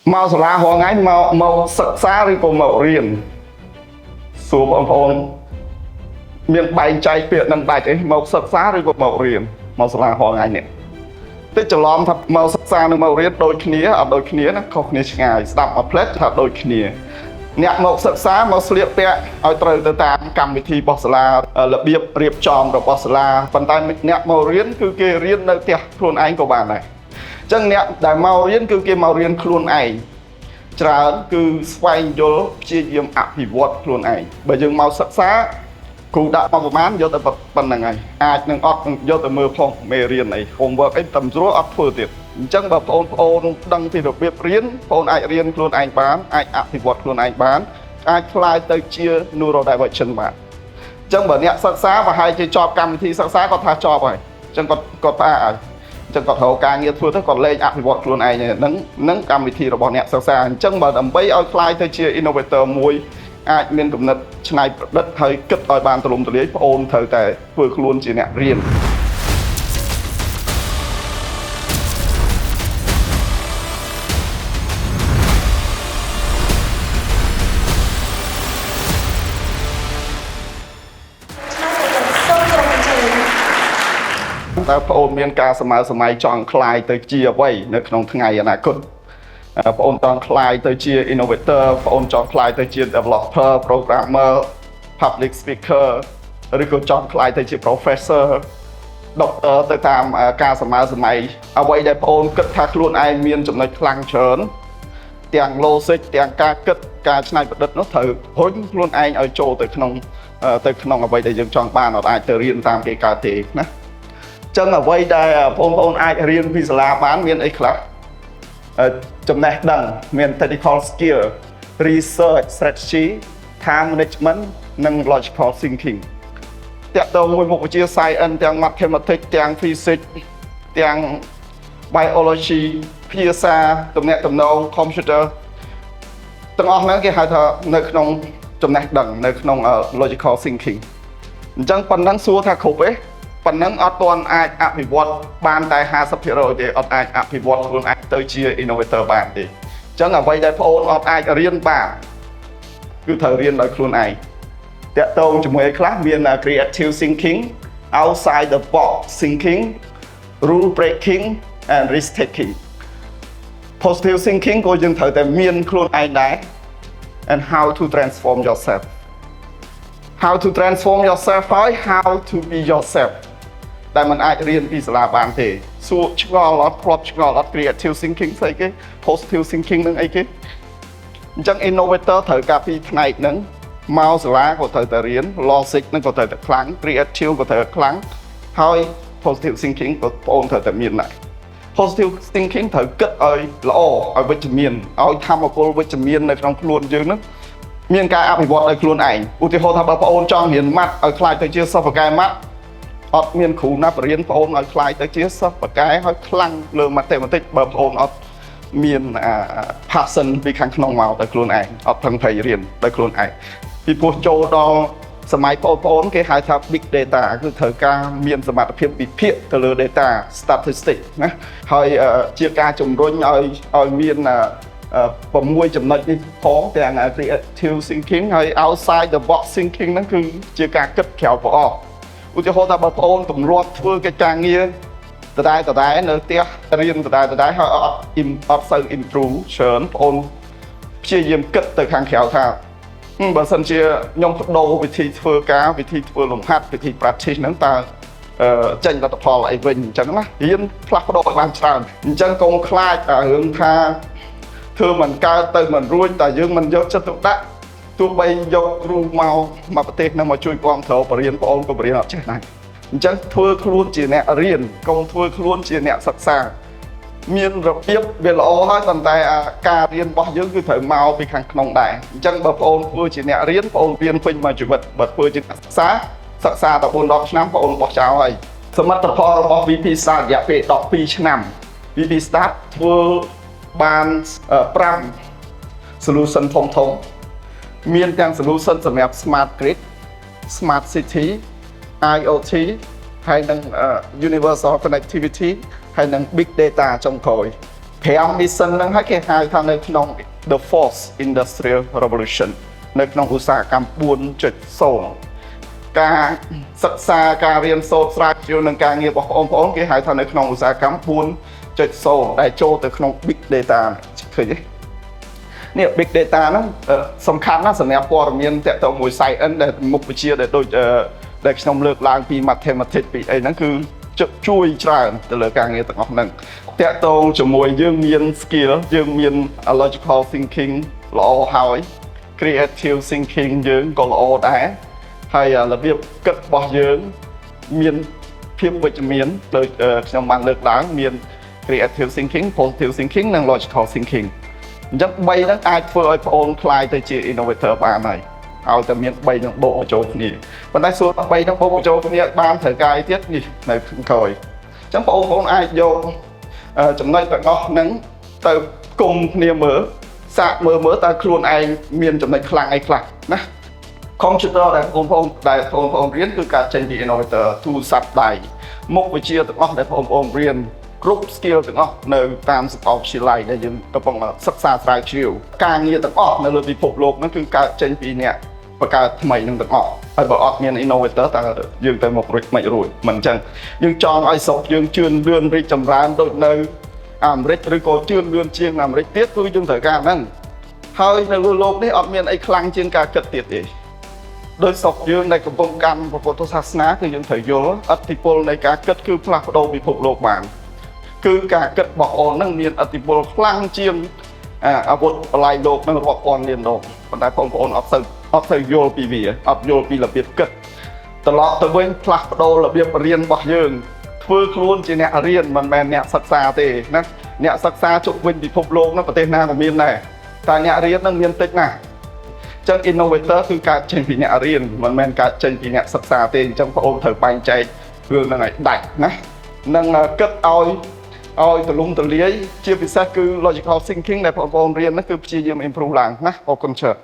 mau sả la hoa ngay mau sực xa đi cùng màu riêng xuống ông phôn miền bay chạy việt nâng bay ấy mau sực xa đi cùng màu riêng mau sả la hoa ngay nè tích cho lom thật mau sực xa đi màu riêng đôi khía ở đôi khía nó không khía ngày đập ở plate thật đôi khía nhạc mau sực xa mau sliệp bẹ ở trời từ tam cầm vị thi bò sả là biệp riệp tròn rồi bò sả phần tay nhạc màu riêng cứ kia riêng nơi tiệt luôn anh của bạn này chẳng nhạc đại màu riêng cứ kia màu riêng luôn anhច្រើនគឺស្វែងយល់ព្យាយាមអភិវឌ្ឍខ្លួនឯងបើយើងមកសិក្សាគ្រូដាក់មកប្រមាណយកតែប៉ុណ្្នឹងហើយអាចនឹងអត់យកទៅមើលផងមេរៀនអី homework អីតែស្រួលអត់ធ្វើទៀតអញ្ចឹងបើបងប្អូនដឹងពីរបៀបរៀនបងអាចរៀនខ្លួនឯងបានអាចអភិវឌ្ឍខ្លួនឯងបានអាចខ្លាយទៅជា neurodivergent បានអញ្ចឹងបើអ្នកសិក្សាប្រហែលជាជាប់កម្មវិធីសិក្សាគាត់ថាជាប់ហើយអញ្ចឹងគាត់ថាហើយចឹងគាត់រកការងារធ្វើទៅគាត់លេងអភិវឌ្ឍខ្លួនឯងហ្នឹងកម្មវិធីរបស់អ្នកសិក្សាអញ្ចឹងបើដើម្បីឲ្យខ្លាយទៅជា innovator មួយអាចមានគំនិតច្នៃប្រឌិតហើយគិតឲ្យបានទូលំទូលាយបងអូនត្រូវតែធ្វើខ្លួនជាអ្នករៀនតើបងអូនមានការស្មើសម័យចង់ខ្លាយទៅជាអ្វីនៅក្នុងថ្ងៃអនាគតបងអូនចង់ខ្លាយទៅជា innovator បងអូនចង់ខ្លាយទៅជា developer programmer public speaker ឬក៏ចង់ខ្លាយទៅជា professor doctor ទៅតាមការស្មើសម័យអ្វីដែលបងអូនគិតថាខ្លួនឯងមានចំណុចខ្លាំងច្រើនទាំង logic ទាំងការគិតការច្នៃប្រឌិតនោះត្រូវរុញខ្លួនឯងឲ្យចូលទៅក្នុងអ្វីដែលយើងចង់បានអត់អាចទៅរៀនតាមគេកើតទេណាចឹងអ្វីដែលបងប្អូនអាចរៀនពីសាលាបានមានអីខ្លះចំណេះដឹងមាន technical skill research strategy time management និង logical thinking តាក់ទងមួយមុខវិជ្ជា science ទាំង mathematics ទាំង physics ទាំង biology ភាសាទំនាក់ទំនង computer ទាំងអស់ហ្នឹងគេហៅថានៅក្នុងចំណេះដឹងនៅក្នុង logical thinking អញ្ចឹងប៉ុណ្ណឹងសួរថាគ្រប់ទេប៉ុណ្ណឹងអត់ទាន់អាចអភិវឌ្ឍបានតែ 50% ទេអត់អាចអភិវឌ្ឍខ្លួនឯងទៅជា innovator បានទេអញ្ចឹងអ្វីដែលបងអូនអត់អាចរៀនបានគឺត្រូវរៀនដោយខ្លួនឯងតាក់ទងជាមួយខ្លះមាន creative thinking outside the box thinking rule breaking and risk taking positive thinking ក៏យើងត្រូវតែមានខ្លួនឯងដែរ and how to transform yourself how to transform yourself ហើយ how to be yourself ដែលมันអាចរៀនពីសាលាបានទេសួរឆ្ងល់អត់គ្រាប់ឆ្ងល់អត់ creative thinking ស្អីគេ positive thinking នឹងអីគេអញ្ចឹង innovator ត្រូវការពីផ្នែកហ្នឹងមកសាលាក៏ត្រូវតែរៀន logic ហ្នឹងក៏ត្រូវតែខ្លាំង creative ក៏ត្រូវតែខ្លាំងហើយ positive thinking ក៏បងអូនត្រូវតែមានដែរ positive thinking ត្រូវគិតឲ្យល្អឲ្យវិជ្ជមានឲ្យធម៌ពលវិជ្ជមាននៅក្នុងខ្លួនយើងហ្នឹងមានការអភិវឌ្ឍឲ្យខ្លួនឯងឧទាហរណ៍ថាបើបងអូនចង់រៀនម៉ាត់ឲ្យខ្លាយទៅជាសិស្សបកែម៉ាត់អត់មានគ្រូណាបរៀនបងអូនឲ្យខ្លាយទៅជាសិស្សបកែឲ្យខ្លាំងលើ mathematics បើបងអូនអត់មាន passion ពីខាងក្នុងមកទៅខ្លួនឯងអត់ប្រឹងប្រែងរៀនដោយខ្លួនឯងពីព្រោះចូលដល់សម័យបងប្អូនគេហៅថា big data គឺត្រូវការមានសមត្ថភាពវិភាគទៅលើ data statistics ណាហើយជាការជំរុញឲ្យមាន6ចំណុចនេះផងទាំង creative thinking ហើយ outside the box thinking ហ្នឹងគឺជាការគិតក្រៅប្រអប់ឧទាហរណ៍ថាបើបងប្អូនទម្លាប់ធ្វើកិច្ចការងារដដែលនៅផ្ទះរៀនដដែលហើយអត់សូវ improve ច្រើនបងប្អូនព្យាយាមគិតទៅខាងក្រៅថាបើសិនជាខ្ញុំបដូរវិធីធ្វើការវិធីធ្វើលំហាត់វិធី practice ហ្នឹងតើចេញលទ្ធផលអីវិញអញ្ចឹងណារៀនផ្លាស់ប្ដូរឲ្យបានច្រើនអញ្ចឹងកុំខ្លាចរឿងថាធ្វើមិនកើតទៅមិនរួចតែយើងមិនយកចិត្តទុកដាក់ទោះបីយកគ្រូមកប្រទេសហ្នឹងមកជួយគាំទ្របរិញ្ញាបត្របងក៏បរិញ្ញាអត់ចេះដែរអញ្ចឹងធ្វើខ្លួនជាអ្នករៀនកុំធ្វើខ្លួនជាអ្នកសិក្សាមានរបៀបវាល្អហើយប៉ុន្តែការរៀនរបស់យើងគឺត្រូវមកពីខាងក្នុងដែរអញ្ចឹងបើបងធ្វើជាអ្នករៀនបងរៀនពេញមួយជីវិតបើធ្វើជាអ្នកសិក្សាតែ4-10ឆ្នាំបងបោះចោលហើយសមិទ្ធផលរបស់ VP Start រយៈពេល12ឆ្នាំ VP Start ធ្វើបាន5 solution ធំមានទាំង solution សម្រាប់ smart grid smart city IoT ហើយនិង universal connectivity ហើយនិង big data ចុងក្រោយ 5 mission ហ្នឹងហើយគេហៅថានៅក្នុង the fourth industrial revolution នៅក្នុងឧស្សាហកម្ម 4.0 ការសិក្សាការរៀនសូត្រស្រាវជ្រាវនឹងការងាររបស់បងប្អូនគេហៅថានៅក្នុងឧស្សាហកម្ម 4.0 ដែលចូលទៅក្នុង big data ឃើញទេនេះ big data ហ្នឹងសំខាន់ណាស់សម្រាប់ព័ត៌មានតាក់ទងមួយ science ដែលមុខវិជ្ជាដែលដូចដែលខ្ញុំលើកឡើងពី mathematics ពីអីហ្នឹងគឺជួយច្រើនទៅលើការងារទាំងអស់ហ្នឹងតាក់ទងជាមួយយើងមាន skill យើងមាន logical thinking ល្អហើយ creative thinking យើងក៏ល្អដែរហើយរបៀបគិតរបស់យើងមានភាពវិជ្ជមានដូចខ្ញុំបានលើកឡើងមាន creative thinking positive thinking និង logical thinking អញ្ចឹង3ហ្នឹងអាចធ្វើឲ្យបងអូនក្លាយទៅជា innovator បានហើយឲ្យតែមាន3ហ្នឹងបូកបញ្ចូលគ្នាប៉ុន្តែសួរថា3ហ្នឹងបូកបញ្ចូលគ្នាបានត្រូវការអីទៀតនេះនៅខាងក្រោយអញ្ចឹងបងប្អូនអាចយកចំណុចទាំងអស់ហ្នឹងទៅគុំគ្នាមើលសាកមើលតើខ្លួនឯងមានចំណុចខ្លាំងអីខ្លះណា computer ដែលបងប្អូនរៀនគឺការចេញពី innovator ទូរស័ព្ទដៃមុខវិជ្ជាទាំងអស់ដែលបងប្អូនរៀនគ្រប់ skill ទាំងអស់នៅតាមសាកលវិទ្យាល័យដែលយើងកំពុងសិក្សាស្រាវជ្រាវការងារទាំងអស់នៅលើពិភពលោកហ្នឹងគឺកើតចេញពីអ្នកបង្កើតថ្មីនឹងទាំងអស់ហើយបើអត់មាន innovator តើយើងទៅមុខរួចមិនរួចមិនអញ្ចឹងយើងចង់ឲ្យស្រុកយើងជឿនលឿនរីកចម្រើនដូចនៅអាមេរិកឬក៏ជឿនលឿនជាងអាមេរិកទៀតគឺយើងត្រូវការហ្នឹងហើយនៅលើโลกនេះអត់មានអីខ្លាំងជាងការគិតទៀតទេដោយស្រុកយើងដែលកំពុងកាន់ពុទ្ធសាសនាគឺយើងត្រូវយល់ឥទ្ធិពលនៃការគិតគឺផ្លាស់ប្ដូរពិភពលោកបានគឺការគិតរបស់អូននឹងមានឥទ្ធិពលខ្លាំងជាងអាវុធបល្ល័យលោកនឹងរាប់ពាន់លានដងប៉ុន្តែបងប្អូនអត់ទៅយល់ពីវាអត់យល់ពីរបៀបគិតត្រឡប់ទៅវិញផ្លាស់ប្ដូររបៀបរៀនរបស់យើងធ្វើខ្លួនជាអ្នករៀនមិនមែនអ្នកសិក្សាទេណាអ្នកសិក្សាជុំវិញពិភពលោកនៅប្រទេសណាក៏មានដែរតែអ្នករៀននឹងមានតិចណាស់ចឹង innovator គឺកើតចេញពីអ្នករៀនមិនមែនកើតចេញពីអ្នកសិក្សាទេអញ្ចឹងបងប្អូនត្រូវបែងចែករឿងហ្នឹងឲ្យដាច់ណានឹងគិតឲ្យទូលំទូលាយជាពិសេសគឺ logical thinking ដែលបងប្អូនរៀនហ្នឹងគឺព្យាយាម improve ឡើងណាអរគុណច្រើន